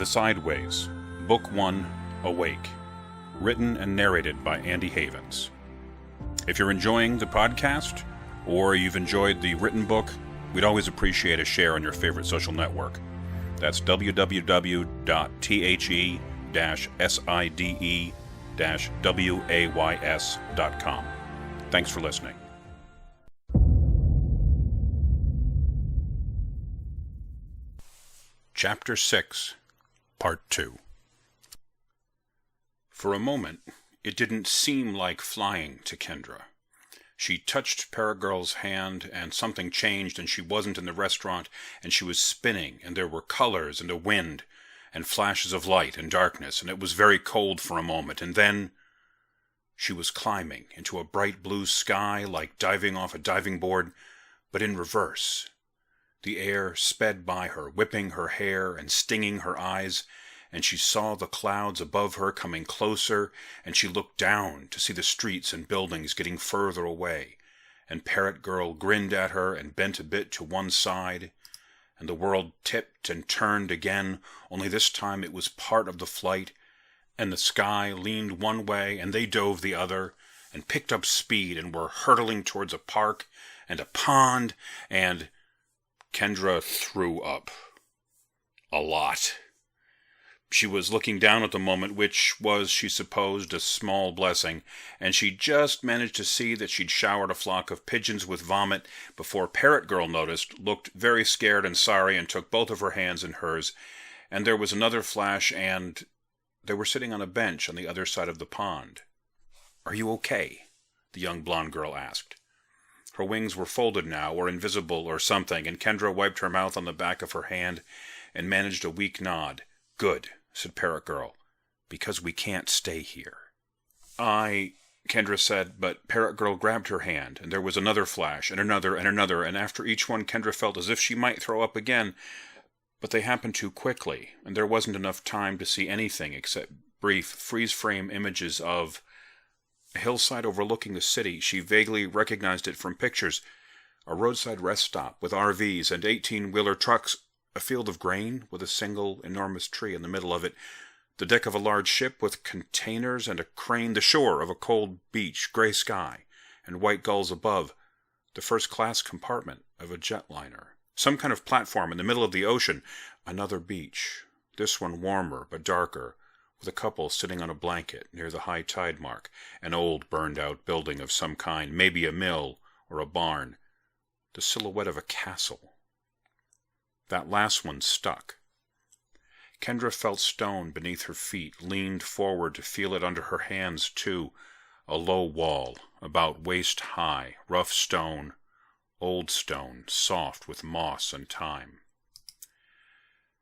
The Sideways, Book 1, Awake, written and narrated by Andy Havens. If you're enjoying the podcast, or you've enjoyed the written book, we'd always appreciate a share on your favorite social network. That's www.the-side-ways.com. Thanks for listening. Chapter 6, Part 2. For a moment, it didn't seem like flying to Kendra. She touched Paragirl's hand, and something changed, and she wasn't in the restaurant, and she was spinning, and there were colors and a wind, and flashes of light and darkness, and it was very cold for a moment, and then she was climbing into a bright blue sky like diving off a diving board, but in reverse. The air sped by her, whipping her hair and stinging her eyes, and she saw the clouds above her coming closer, and she looked down to see the streets and buildings getting further away, and Parrot Girl grinned at her and bent a bit to one side, and the world tipped and turned again, only this time it was part of the flight, and the sky leaned one way and they dove the other, and picked up speed and were hurtling towards a park and a pond, and Kendra threw up. A lot. She was looking down at the moment, which was, she supposed, a small blessing, and she just managed to see that she'd showered a flock of pigeons with vomit before Parrot Girl noticed, looked very scared and sorry, and took both of her hands in hers, and there was another flash, and they were sitting on a bench on the other side of the pond. "Are you okay?" the young blonde girl asked. Her wings were folded now, or invisible, or something, and Kendra wiped her mouth on the back of her hand and managed a weak nod. "Good," said Parrot Girl, "because we can't stay here." Kendra said, but Parrot Girl grabbed her hand, and there was another flash, and another, and after each one Kendra felt as if she might throw up again, but they happened too quickly, and there wasn't enough time to see anything except brief, freeze-frame images of a hillside overlooking the city. She vaguely recognized it from pictures. A roadside rest stop with RVs and 18-wheeler trucks, a field of grain with a single enormous tree in the middle of it, the deck of a large ship with containers and a crane, the shore of a cold beach, gray sky, and white gulls above, the first-class compartment of a jetliner, some kind of platform in the middle of the ocean, another beach, this one warmer but darker, with a couple sitting on a blanket near the high tide mark, an old burned-out building of some kind, maybe a mill or a barn, the silhouette of a castle. That last one stuck. Kendra felt stone beneath her feet, leaned forward to feel it under her hands, too. A low wall, about waist-high, rough stone, old stone, soft with moss and time.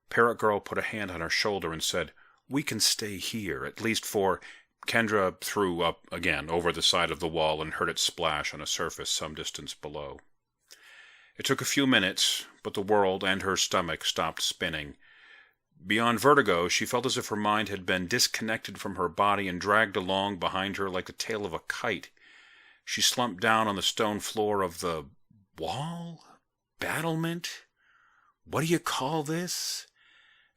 Parrot Girl put a hand on her shoulder and said, "We can stay here, at least for—" Kendra threw up again over the side of the wall and heard it splash on a surface some distance below. It took a few minutes, but the world and her stomach stopped spinning. Beyond vertigo, she felt as if her mind had been disconnected from her body and dragged along behind her like the tail of a kite. She slumped down on the stone floor of the wall? Battlement? What do you call this?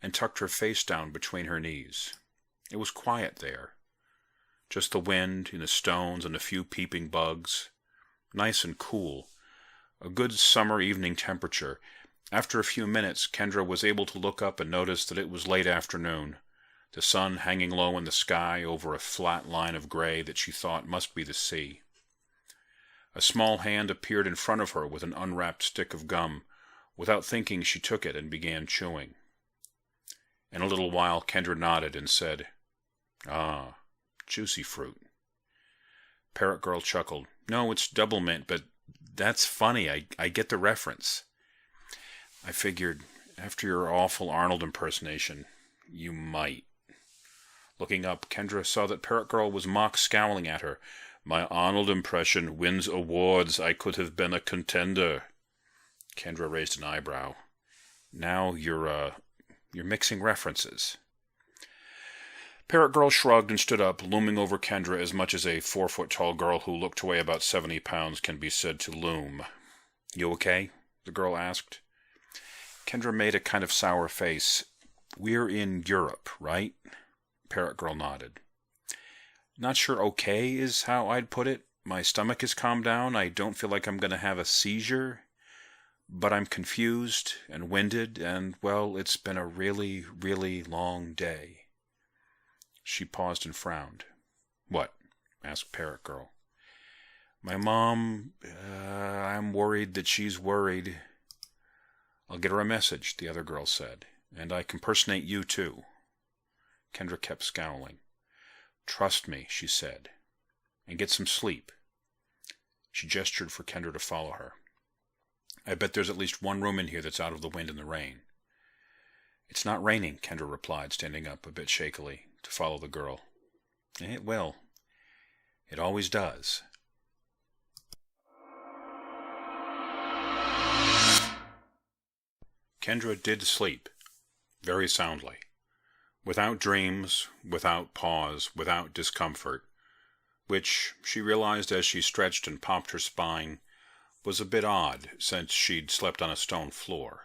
And tucked her face down between her knees. It was quiet there. Just the wind in the stones and a few peeping bugs. Nice and cool. A good summer evening temperature. After a few minutes, Kendra was able to look up and notice that it was late afternoon, the sun hanging low in the sky over a flat line of gray that she thought must be the sea. A small hand appeared in front of her with an unwrapped stick of gum. Without thinking, she took it and began chewing. In a little while, Kendra nodded and said, "Ah, juicy fruit." Parrot Girl chuckled. "No, it's double mint, but that's funny. I get the reference. I figured, after your awful Arnold impersonation, you might." Looking up, Kendra saw that Parrot Girl was mock scowling at her. "My Arnold impression wins awards. I could have been a contender." Kendra raised an eyebrow. "Now you're mixing references." Parrot Girl shrugged and stood up, looming over Kendra as much as a 4-foot-tall girl who looked to weigh about 70 pounds can be said to loom. "You okay?" the girl asked. Kendra made a kind of sour face. We're in Europe, right? Parrot Girl nodded. Not sure okay is how I'd put it. My stomach has calmed down. I don't feel like I'm going to have a seizure. But I'm confused and winded, and, well, it's been a really, really long day. She paused and frowned. What? Asked Parrot Girl. My mom, I'm worried that she's worried. I'll get her a message, the other girl said. And I can impersonate you, too. Kendra kept scowling. Trust me, she said, and get some sleep. She gestured for Kendra to follow her. I bet there's at least one room in here that's out of the wind and the rain. It's not raining, Kendra replied, standing up a bit shakily to follow the girl. It will. It always does. Kendra did sleep, very soundly, without dreams, without pause, without discomfort, which she realized as she stretched and popped her spine was a bit odd since she'd slept on a stone floor.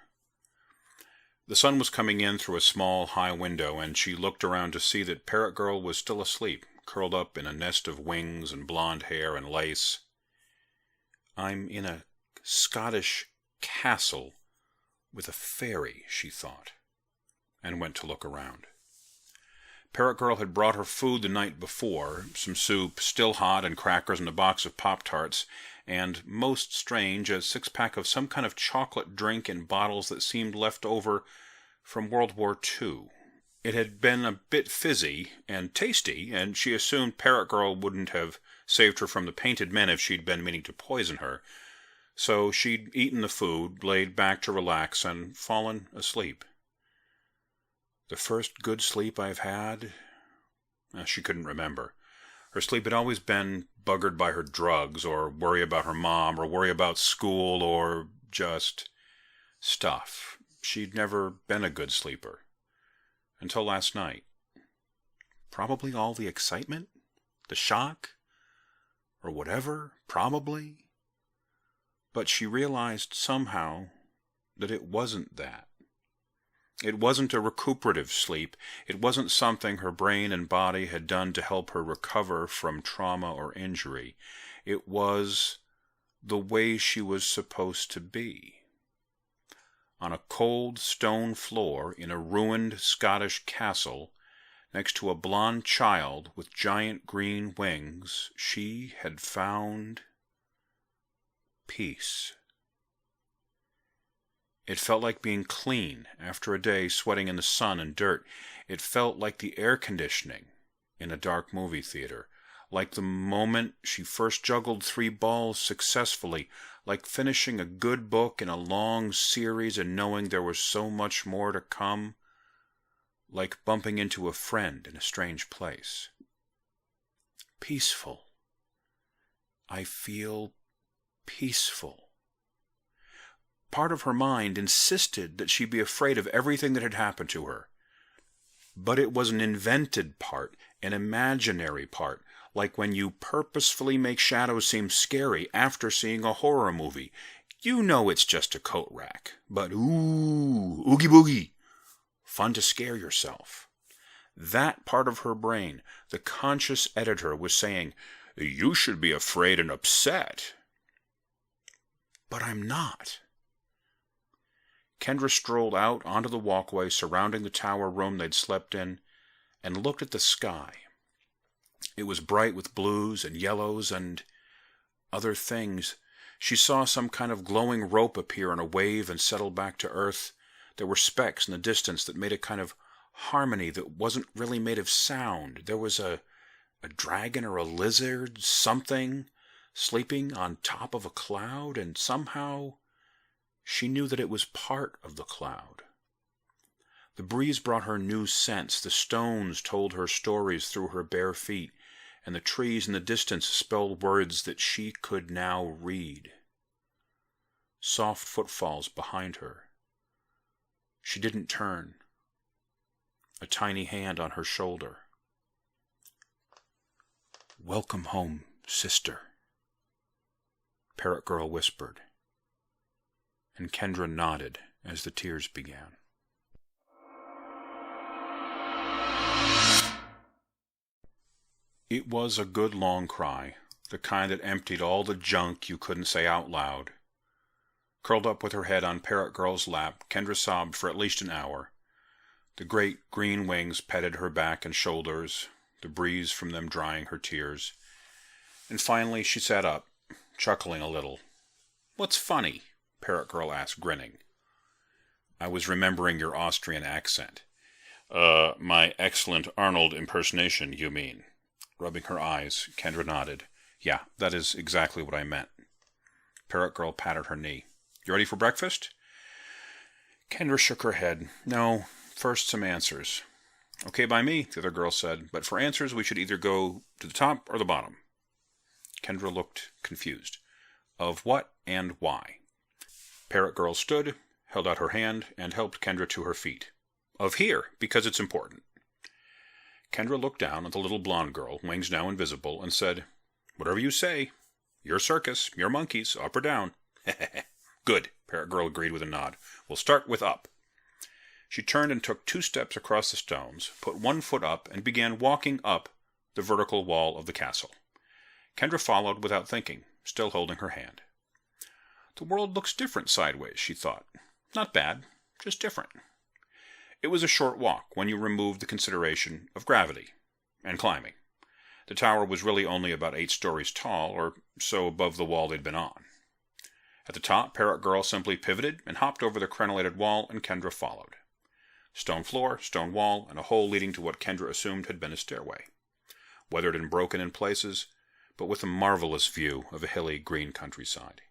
The sun was coming in through a small, high window, and she looked around to see that Parrot Girl was still asleep, curled up in a nest of wings and blonde hair and lace. I'm in a Scottish castle with a fairy, she thought, and went to look around. Parrot Girl had brought her food the night before, some soup, still hot, and crackers and a box of Pop-Tarts, and, most strange, a six-pack of some kind of chocolate drink in bottles that seemed left over from World War II. It had been a bit fizzy and tasty, and she assumed Parrot Girl wouldn't have saved her from the painted men if she'd been meaning to poison her. So she'd eaten the food, laid back to relax, and fallen asleep. The first good sleep I've had? She couldn't remember. Her sleep had always been buggered by her drugs, or worry about her mom, or worry about school, or just stuff. She'd never been a good sleeper. Until last night. Probably all the excitement? The shock? Or whatever? Probably. But she realized somehow that it wasn't that. It wasn't a recuperative sleep. It wasn't something her brain and body had done to help her recover from trauma or injury. It was the way she was supposed to be. On a cold stone floor in a ruined Scottish castle, next to a blonde child with giant green wings, she had found peace. It felt like being clean after a day sweating in the sun and dirt. It felt like the air conditioning in a dark movie theater, like the moment she first juggled 3 balls successfully, like finishing a good book in a long series and knowing there was so much more to come, like bumping into a friend in a strange place. Peaceful. I feel peaceful. Part of her mind insisted that she be afraid of everything that had happened to her. But it was an invented part, an imaginary part, like when you purposefully make shadows seem scary after seeing a horror movie. You know it's just a coat rack, but ooh, oogie boogie, fun to scare yourself. That part of her brain, the conscious editor, was saying, you should be afraid and upset. But I'm not. Kendra strolled out onto the walkway surrounding the tower room they'd slept in and looked at the sky. It was bright with blues and yellows and other things. She saw some kind of glowing rope appear on a wave and settle back to earth. There were specks in the distance that made a kind of harmony that wasn't really made of sound. There was a dragon or a lizard, something, sleeping on top of a cloud, and somehow she knew that it was part of the cloud. The breeze brought her new scents. The stones told her stories through her bare feet, and the trees in the distance spelled words that she could now read. Soft footfalls behind her. She didn't turn. A tiny hand on her shoulder. Welcome home, sister, Parrot Girl whispered. And Kendra nodded as the tears began. It was a good long cry, the kind that emptied all the junk you couldn't say out loud. Curled up with her head on Parrot Girl's lap, Kendra sobbed for at least an hour. The great green wings petted her back and shoulders, the breeze from them drying her tears. And finally she sat up, chuckling a little. "What's funny?" Parrot Girl asked, grinning. "I was remembering your Austrian accent." My excellent Arnold impersonation, you mean?" Rubbing her eyes, Kendra nodded. "Yeah, that is exactly what I meant." Parrot Girl patted her knee. "You ready for breakfast?" Kendra shook her head. "No, first some answers." "Okay by me," the other girl said, "but for answers we should either go to the top or the bottom." Kendra looked confused. Of what and why? Parrot Girl stood, held out her hand, and helped Kendra to her feet. "Of here, because it's important." Kendra looked down at the little blonde girl, wings now invisible, and said, "Whatever you say. Your circus, your monkeys, up or down." "Good," Parrot Girl agreed with a nod. "We'll start with up." She turned and took 2 steps across the stones, put 1 foot up, and began walking up the vertical wall of the castle. Kendra followed without thinking, still holding her hand. The world looks different sideways, she thought. Not bad, just different. It was a short walk when you removed the consideration of gravity and climbing. The tower was really only about 8 stories tall, or so above the wall they'd been on. At the top, Parrot Girl simply pivoted and hopped over the crenellated wall, and Kendra followed. Stone floor, stone wall, and a hole leading to what Kendra assumed had been a stairway. Weathered and broken in places, but with a marvelous view of a hilly green countryside.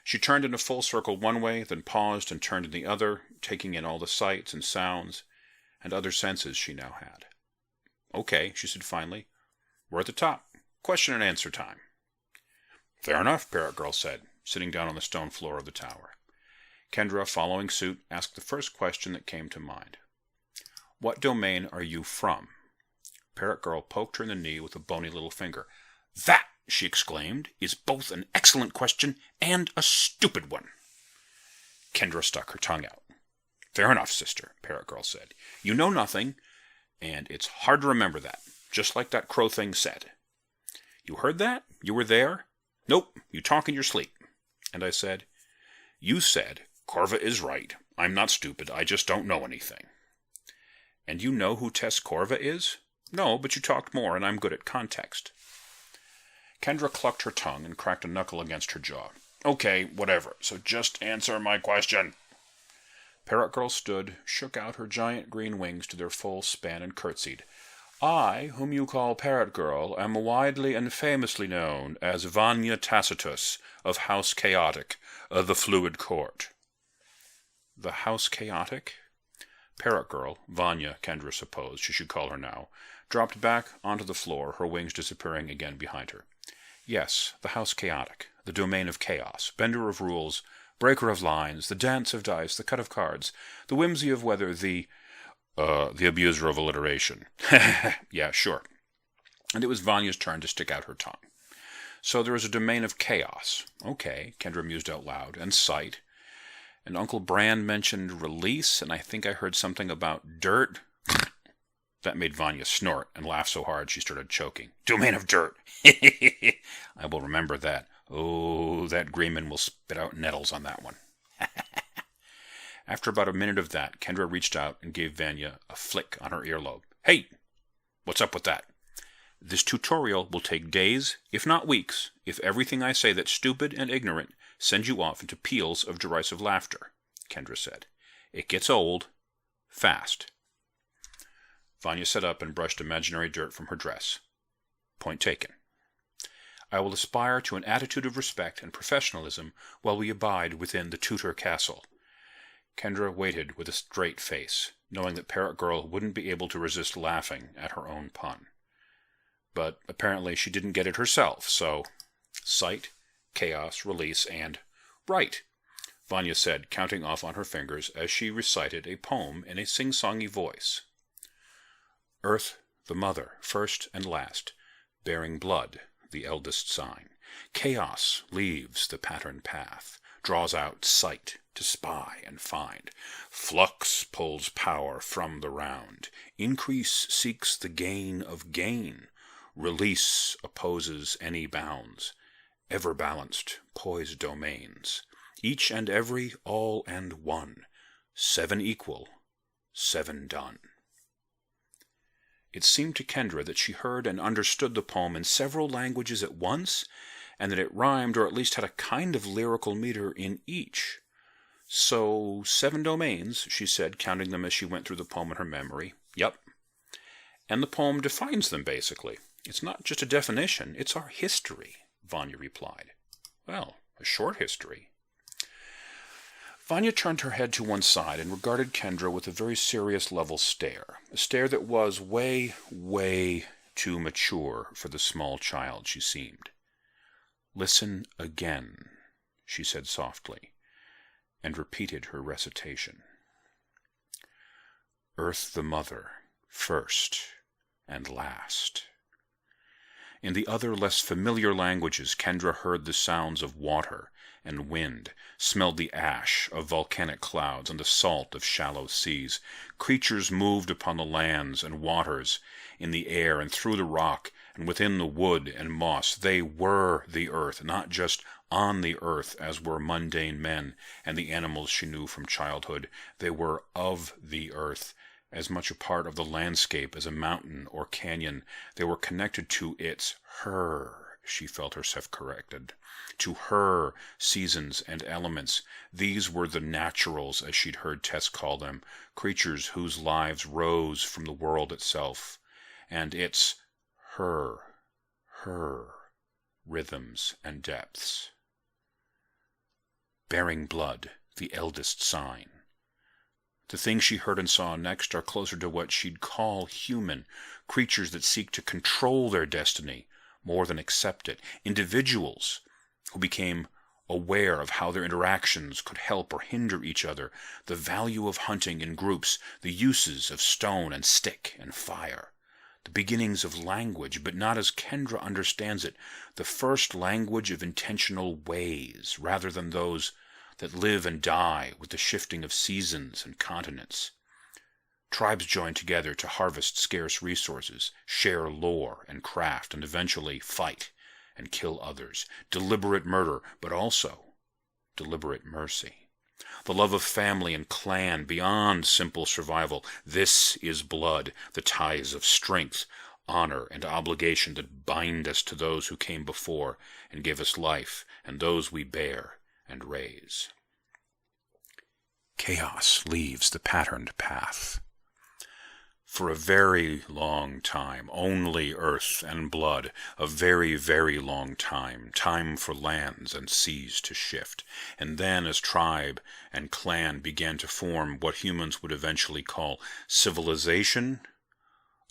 She turned in a full circle one way, then paused and turned in the other, taking in all the sights and sounds and other senses she now had. "Okay," she said finally. "We're at the top. Question and answer time." "Fair enough," Parrot Girl said, sitting down on the stone floor of the tower. Kendra, following suit, asked the first question that came to mind. "What domain are you from?" Parrot Girl poked her in the knee with a bony little finger. "That," she exclaimed, "is both an excellent question and a stupid one." Kendra stuck her tongue out. "Fair enough, sister," Parrot Girl said. "You know nothing, and it's hard to remember that, just like that crow thing said." "You heard that? You were there?" "Nope, you talk in your sleep." And I said, "You said, Corva is right. I'm not stupid. I just don't know anything." "And you know who Tess Corva is?" "No, but you talked more, and I'm good at context." Kendra clucked her tongue and cracked a knuckle against her jaw. "Okay, whatever. So just answer my question." Parrot Girl stood, shook out her giant green wings to their full span, and curtsied. "I, whom you call Parrot Girl, am widely and famously known as Vanya Tacitus of House Chaotic, the Fluid Court." The House Chaotic? Parrot Girl, Vanya, Kendra supposed she should call her now, dropped back onto the floor, her wings disappearing again behind her. "Yes, the House Chaotic, the domain of chaos, bender of rules, breaker of lines, the dance of dice, the cut of cards, the whimsy of weather, the abuser of alliteration." "Yeah, sure." And it was Vanya's turn to stick out her tongue. "So there is a domain of chaos. Okay," Kendra mused out loud, "and sight. And Uncle Bran mentioned release, and I think I heard something about dirt." That made Vanya snort and laugh so hard she started choking. "Domain of dirt." "I will remember that. Oh, that Greenman will spit out nettles on that one." After about a minute of that, Kendra reached out and gave Vanya a flick on her earlobe. "Hey! What's up with that?" "This tutorial will take days, if not weeks, if everything I say that's stupid and ignorant sends you off into peals of derisive laughter," Kendra said. "It gets old. Fast." Vanya sat up and brushed imaginary dirt from her dress. "Point taken. I will aspire to an attitude of respect and professionalism while we abide within the Tutor Castle." Kendra waited with a straight face, knowing that Parrot Girl wouldn't be able to resist laughing at her own pun. But apparently she didn't get it herself, so sight, chaos, release, and right, Vanya said, counting off on her fingers as she recited a poem in a sing-songy voice. "Earth, the mother, first and last, bearing blood, the eldest sign. Chaos leaves the patterned path, draws out sight to spy and find. Flux pulls power from the round, increase seeks the gain of gain. Release opposes any bounds. Ever balanced, poised domains. Each and every, all and one. 7 equal, 7 done. It seemed to Kendra that she heard and understood the poem in several languages at once, and that it rhymed, or at least had a kind of lyrical meter in each. So, 7 domains, she said, counting them as she went through the poem in her memory. Yep. And the poem defines them, basically. It's not just a definition, it's our history, Vanya replied. Well, a short history. Vanya turned her head to one side and regarded Kendra with a very serious level stare. A stare that was way, way too mature for the small child she seemed. Listen again, she said softly, and repeated her recitation. Earth the mother, first and last. In the other, less familiar languages, Kendra heard the sounds of water and wind, smelled the ash of volcanic clouds and the salt of shallow seas. Creatures moved upon the lands and waters, in the air and through the rock, and within the wood and moss. They were the earth, not just on the earth, as were mundane men and the animals she knew from childhood. They were of the earth, as much a part of the landscape as a mountain or canyon. They were connected to its her, she felt herself corrected, to her seasons and elements. These were the naturals, as she'd heard Tess call them, creatures whose lives rose from the world itself, and its her rhythms and depths. Bearing blood, the eldest sign. The things she heard and saw next are closer to what she'd call human, creatures that seek to control their destiny more than accept it, individuals who became aware of how their interactions could help or hinder each other, the value of hunting in groups, the uses of stone and stick and fire, the beginnings of language, but not as Kendra understands it, the first language of intentional ways, rather than those that live and die with the shifting of seasons and continents. Tribes join together to harvest scarce resources, share lore and craft, and eventually fight and kill others. Deliberate murder, but also deliberate mercy. The love of family and clan beyond simple survival. This is blood, the ties of strength, honor, and obligation that bind us to those who came before and gave us life, and those we bear and raise. Chaos leaves the patterned path. For a very long time, only earth and blood, a very, very long time, time for lands and seas to shift. And then as tribe and clan began to form what humans would eventually call civilization,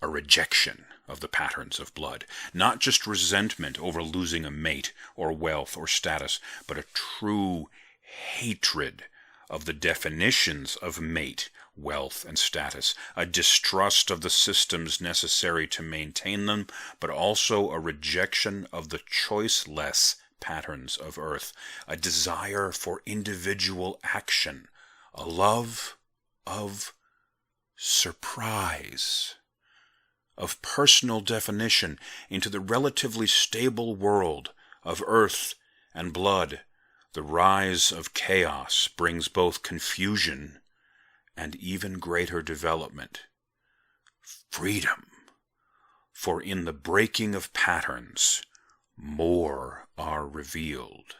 a rejection of the patterns of blood. Not just resentment over losing a mate or wealth or status, but a true hatred of the definitions of mate, wealth, and status, a distrust of the systems necessary to maintain them, but also a rejection of the choiceless patterns of earth, a desire for individual action, a love of surprise, of personal definition into the relatively stable world of earth and blood. The rise of chaos brings both confusion and even greater development. Freedom. For in the breaking of patterns, more are revealed.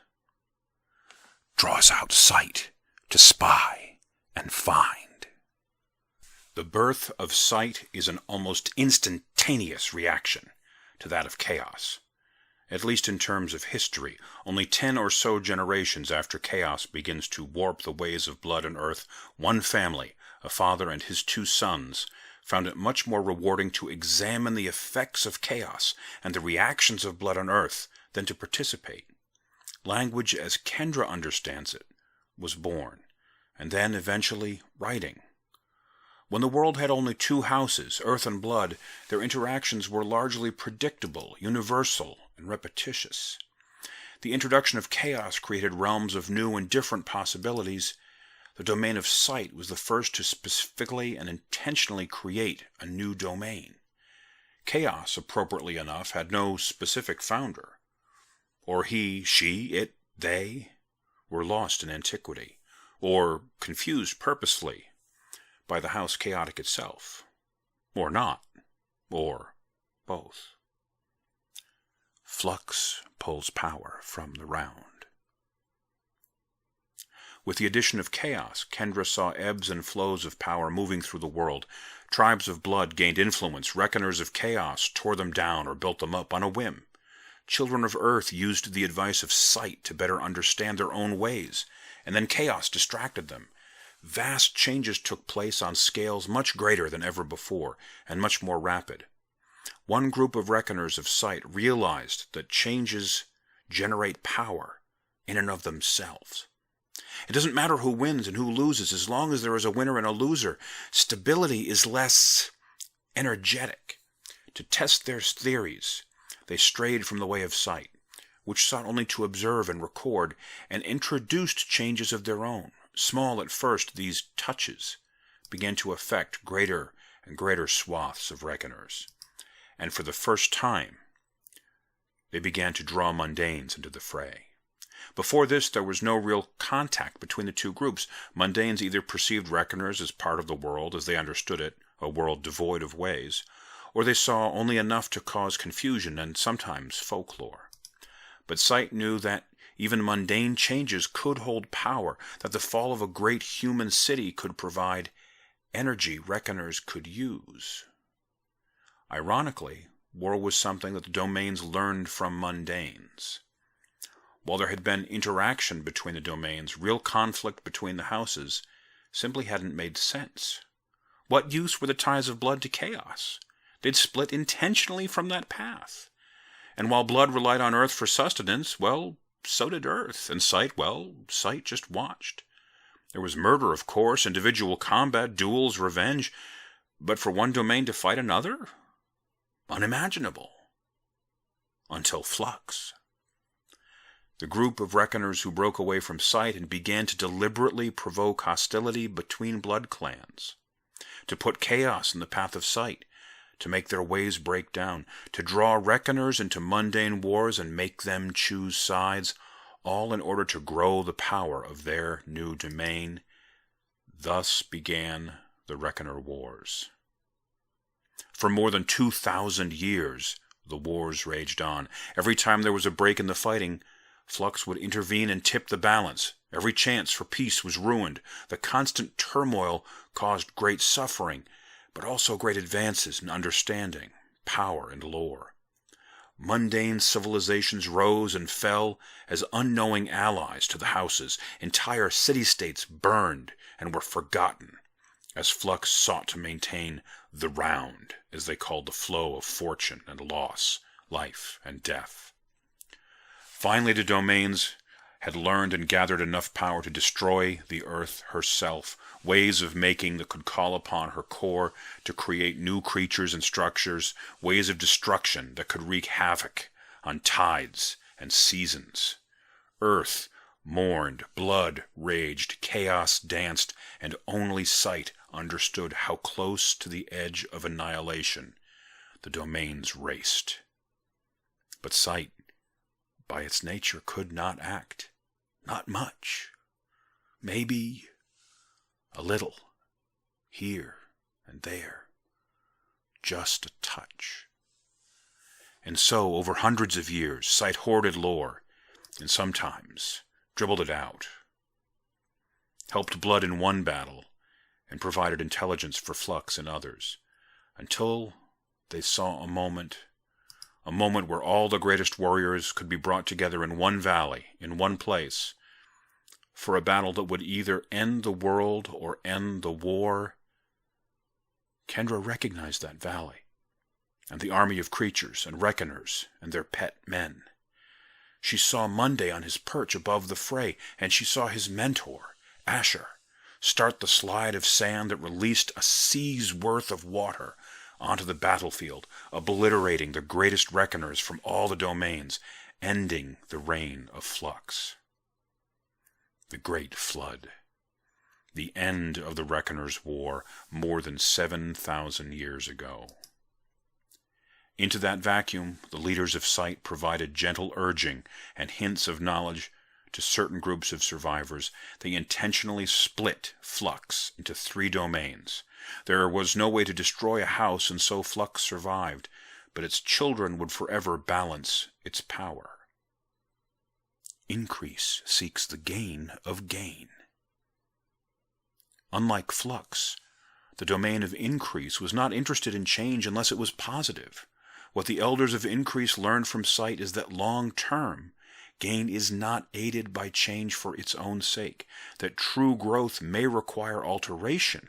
Draws out sight to spy and find. The birth of sight is an almost instantaneous reaction to that of chaos. At least in terms of history, only 10 or so generations after chaos begins to warp the ways of blood and earth, one family, a father and his 2 sons, found it much more rewarding to examine the effects of chaos and the reactions of blood and earth than to participate. Language, as Kendra understands it, was born, and then eventually writing. When the world had only 2 houses, earth and blood, their interactions were largely predictable, universal, and repetitious. The introduction of chaos created realms of new and different possibilities. The domain of sight was the first to specifically and intentionally create a new domain. Chaos, appropriately enough, had no specific founder. Or he, she, it, they were lost in antiquity, or confused purposefully by the house chaotic itself. Or not, or both. Flux pulls power from the round. With the addition of chaos, Kendra saw ebbs and flows of power moving through the world. Tribes of blood gained influence. Reckoners of chaos tore them down or built them up on a whim. Children of earth used the advice of sight to better understand their own ways, and then chaos distracted them. Vast changes took place on scales much greater than ever before, and much more rapid. One group of reckoners of sight realized that changes generate power in and of themselves. It doesn't matter who wins and who loses, as long as there is a winner and a loser. Stability is less energetic. To test their theories, they strayed from the way of sight, which sought only to observe and record, and introduced changes of their own. Small at first, these touches began to affect greater and greater swaths of reckoners. And for the first time, they began to draw mundanes into the fray. Before this, there was no real contact between the two groups. Mundanes either perceived reckoners as part of the world as they understood it, a world devoid of ways, or they saw only enough to cause confusion and sometimes folklore. But sight knew that even mundane changes could hold power, that the fall of a great human city could provide energy reckoners could use. Ironically, war was something that the domains learned from mundanes. While there had been interaction between the domains, real conflict between the houses simply hadn't made sense. What use were the ties of blood to chaos? They'd split intentionally from that path. And while blood relied on earth for sustenance, well, so did earth. And sight, well, sight just watched. There was murder, of course, individual combat, duels, revenge. But for one domain to fight another? Unimaginable. Until Flux. The group of reckoners who broke away from sight and began to deliberately provoke hostility between blood clans, to put chaos in the path of sight, to make their ways break down, to draw reckoners into mundane wars and make them choose sides, all in order to grow the power of their new domain. Thus began the Reckoner Wars. For more than 2,000 years, the wars raged on. Every time there was a break in the fighting, Flux would intervene and tip the balance. Every chance for peace was ruined. The constant turmoil caused great suffering, but also great advances in understanding, power, and lore. Mundane civilizations rose and fell as unknowing allies to the houses. Entire city-states burned and were forgotten as Flux sought to maintain the round, as they called the flow of fortune and loss, life and death. Finally, the domains had learned and gathered enough power to destroy the earth herself, ways of making that could call upon her core to create new creatures and structures, ways of destruction that could wreak havoc on tides and seasons. Earth mourned, blood raged, chaos danced, and only sight understood how close to the edge of annihilation the domains raced. But sight, by its nature, could not act. Not much. Maybe a little, here and there. Just a touch. And so, over hundreds of years, sight hoarded lore, and sometimes dribbled it out. Helped blood in one battle, and provided intelligence for Flux in others, until they saw a moment where all the greatest warriors could be brought together in one valley, in one place, for a battle that would either end the world or end the war. Kendra recognized that valley, and the army of creatures and reckoners and their pet men. She saw Monday on his perch above the fray, and she saw his mentor, Asher, start the slide of sand that released a sea's worth of water onto the battlefield, obliterating the greatest reckoners from all the domains, ending the reign of Flux. The Great Flood. The end of the Reckoners' War more than 7,000 years ago. Into that vacuum, the leaders of sight provided gentle urging and hints of knowledge to certain groups of survivors. They intentionally split Flux into 3 domains. There was no way to destroy a house, and so Flux survived, but its children would forever balance its power. Increase seeks the gain of gain. Unlike Flux, the domain of Increase was not interested in change unless it was positive. What the elders of Increase learned from sight is that long-term gain is not aided by change for its own sake, that true growth may require alteration,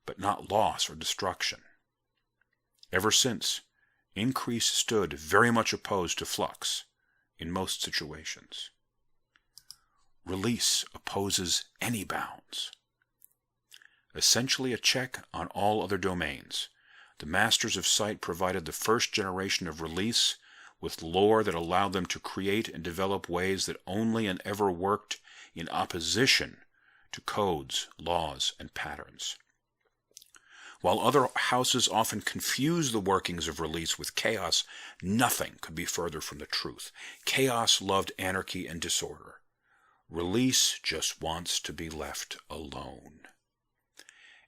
but not loss or destruction. Ever since, Increase stood very much opposed to Flux in most situations. Release opposes any bounds. Essentially a check on all other domains, the Masters of Sight provided the first generation of Release with lore that allowed them to create and develop ways that only and ever worked in opposition to codes, laws, and patterns. While other houses often confuse the workings of Release with chaos, nothing could be further from the truth. Chaos loved anarchy and disorder. Release just wants to be left alone.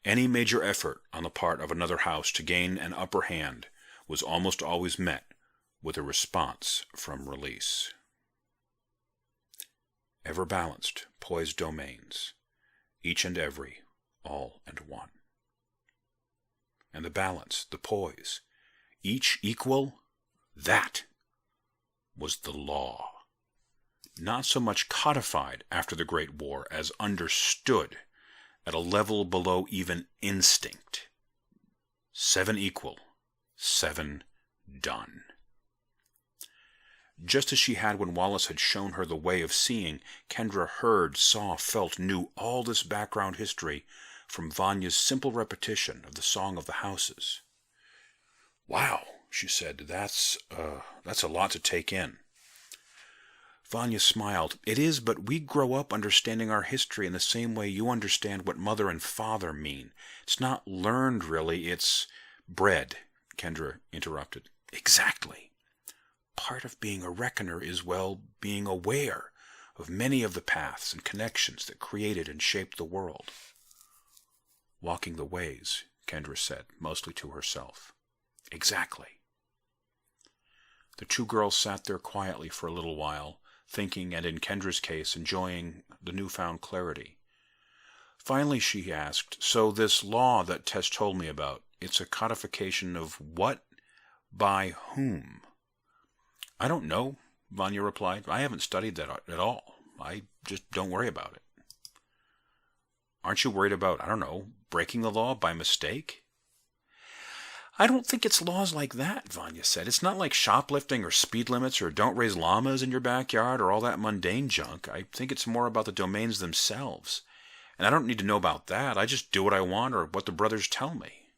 Any major effort on the part of another house to gain an upper hand was almost always met with a response from Release. Ever balanced, poised domains, each and every, all and one. And the balance, the poise, each equal, that was the law. Not so much codified after the Great War as understood at a level below even instinct. 7 equal, 7 done. Just as she had when Wallace had shown her the way of seeing, Kendra heard, saw, felt, knew all this background history from Vanya's simple repetition of the Song of the Houses. "Wow," she said, that's a lot to take in. Vanya smiled. "It is, but we grow up understanding our history in the same way you understand what mother and father mean. It's not learned, really, it's bred," Kendra interrupted. "Exactly. Part of being a reckoner is, well, being aware of many of the paths and connections that created and shaped the world." "Walking the ways," Kendra said, mostly to herself. "Exactly." The 2 girls sat there quietly for a little while, thinking, and in Kendra's case, enjoying the newfound clarity. Finally she asked, "So this law that Tess told me about, it's a codification of what? By whom?" "I don't know," Vanya replied. "I haven't studied that at all. I just don't worry about it." "Aren't you worried about, I don't know, breaking the law by mistake?" "I don't think it's laws like that," Vanya said. "It's not like shoplifting or speed limits or don't raise llamas in your backyard or all that mundane junk. I think it's more about the domains themselves. And I don't need to know about that. I just do what I want or what the brothers tell me."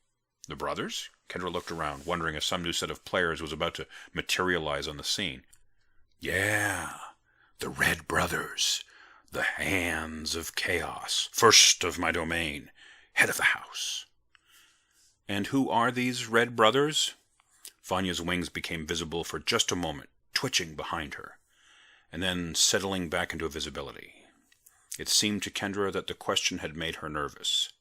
"The brothers?" Kendra looked around, wondering if some new set of players was about to materialize on the scene. "Yeah, the Red Brothers. The Hands of Chaos. First of my domain. Head of the house." "And who are these Red Brothers?" Vanya's wings became visible for just a moment, twitching behind her, and then settling back into invisibility. It seemed to Kendra that the question had made her nervous.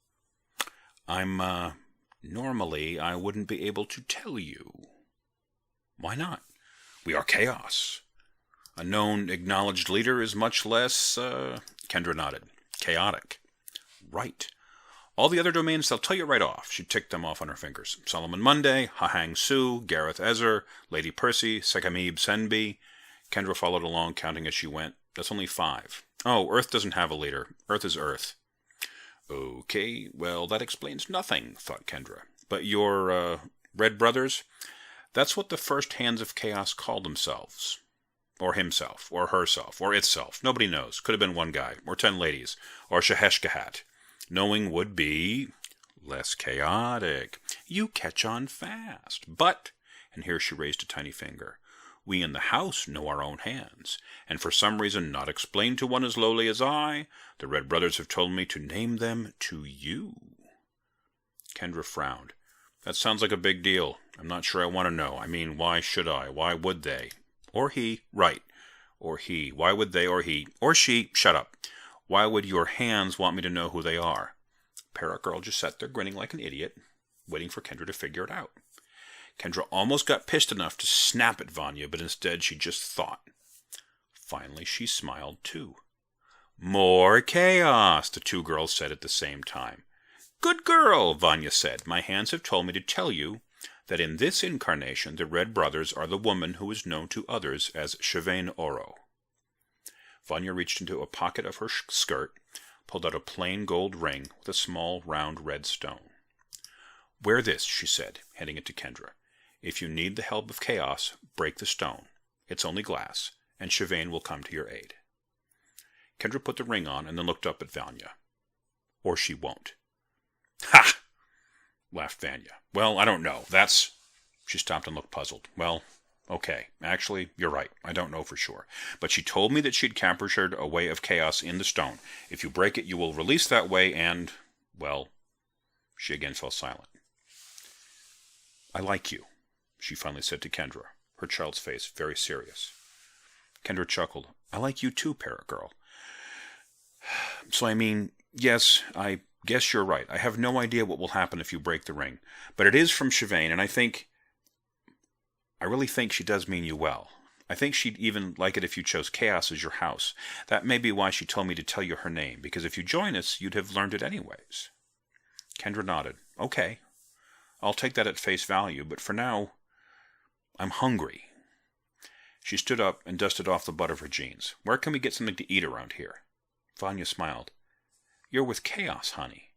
Normally I wouldn't be able to tell you." "Why not?" "We are chaos. A known, acknowledged leader is much less, Kendra nodded. "Chaotic." "Right. All the other domains, they'll tell you right off." She ticked them off on her fingers. Solomon Monday, Hahang Su, Gareth Ezer, Lady Percy, Sekamib Senbi. Kendra followed along, counting as she went. "That's only 5. Oh, Earth doesn't have a leader. Earth is Earth." "Okay, well, that explains nothing," thought Kendra. "But your, Red Brothers? That's what the first Hands of Chaos called themselves. Or himself, or herself, or itself. Nobody knows. Could have been one guy, or 10 ladies, or Shaheshkahat. Knowing would be less chaotic. You catch on fast. But," and here she raised a tiny finger, "we in the house know our own hands, and for some reason not explained to one as lowly as I, the Red Brothers have told me to name them to you." Kendra frowned. That sounds like a big deal. I'm not sure I want to know. I mean, why should I? Why would they? Or he. Right. Or he. Why would they or he? Or she. Shut up. Why would your hands want me to know who they are? Parrot Girl just sat there grinning like an idiot, waiting for Kendra to figure it out. Kendra almost got pissed enough to snap at Vanya, but instead she just thought. Finally, she smiled too. More chaos, the two girls said at the same time. Good girl, Vanya said. My hands have told me to tell you that in this incarnation the Red Brothers are the woman who is known to others as Chavain Oro. Vanya reached into a pocket of her skirt, pulled out a plain gold ring with a small round red stone. Wear this, she said, handing it to Kendra. If you need the help of chaos, break the stone. It's only glass, and Chavain will come to your aid. Kendra put the ring on and then looked up at Vanya. Or she won't. Ha! Laughed Vanya. Well, I don't know. She stopped and looked puzzled. Well, okay. Actually, you're right. I don't know for sure. But she told me that she'd captured a way of chaos in the stone. If you break it, you will release that way and, well, she again fell silent. I like you, she finally said to Kendra, her child's face very serious. Kendra chuckled. I like you too, Parrot Girl. So I mean, yes, I guess you're right. I have no idea what will happen if you break the ring. But it is from Chavain, and I really think she does mean you well. I think she'd even like it if you chose chaos as your house. That may be why she told me to tell you her name, because if you join us, you'd have learned it anyways. Kendra nodded. Okay. I'll take that at face value, but for now, I'm hungry. She stood up and dusted off the butt of her jeans. Where can we get something to eat around here? Vanya smiled. You're with chaos, honey.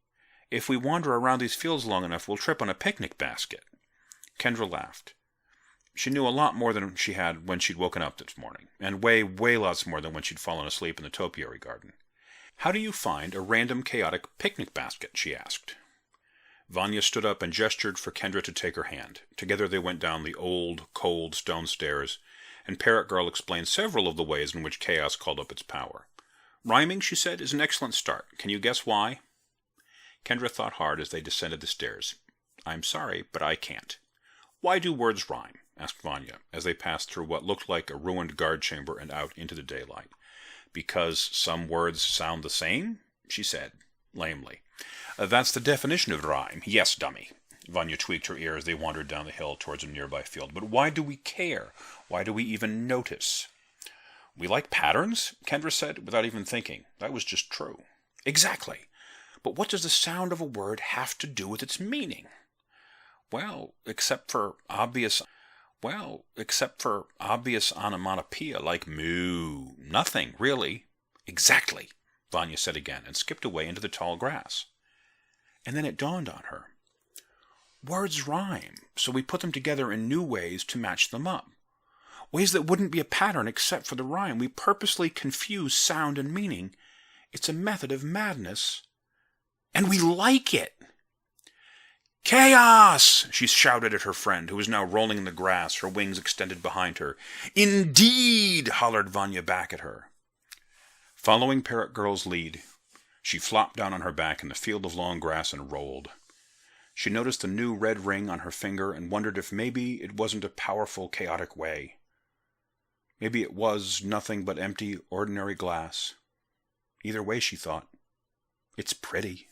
If we wander around these fields long enough, we'll trip on a picnic basket. Kendra laughed. She knew a lot more than she had when she'd woken up this morning, and way, way lots more than when she'd fallen asleep in the topiary garden. How do you find a random chaotic picnic basket? She asked. Vanya stood up and gestured for Kendra to take her hand. Together they went down the old, cold stone stairs, and Parrot Girl explained several of the ways in which chaos called up its power. Rhyming, she said, is an excellent start. Can you guess why? Kendra thought hard as they descended the stairs. I'm sorry, but I can't. Why do words rhyme? Asked Vanya, as they passed through what looked like a ruined guard chamber and out into the daylight. Because some words sound the same? She said, lamely. That's the definition of rhyme. Yes, dummy. Vanya tweaked her ear as they wandered down the hill towards a nearby field. But why do we care? Why do we even notice? We like patterns, Kendra said, without even thinking. That was just true. Exactly. But what does the sound of a word have to do with its meaning? Well, except for obvious onomatopoeia like moo. Nothing, really. Exactly, Vanya said again, and skipped away into the tall grass. And then it dawned on her. Words rhyme, so we put them together in new ways to match them up. Ways that wouldn't be a pattern except for the rhyme. We purposely confuse sound and meaning. It's a method of madness. And we like it. Chaos! She shouted at her friend, who was now rolling in the grass, her wings extended behind her. Indeed! Hollered Vanya back at her. Following Parrot Girl's lead, she flopped down on her back in the field of long grass and rolled. She noticed the new red ring on her finger and wondered if maybe it wasn't a powerful, chaotic way. Maybe it was nothing but empty, ordinary glass. Either way, she thought, it's pretty.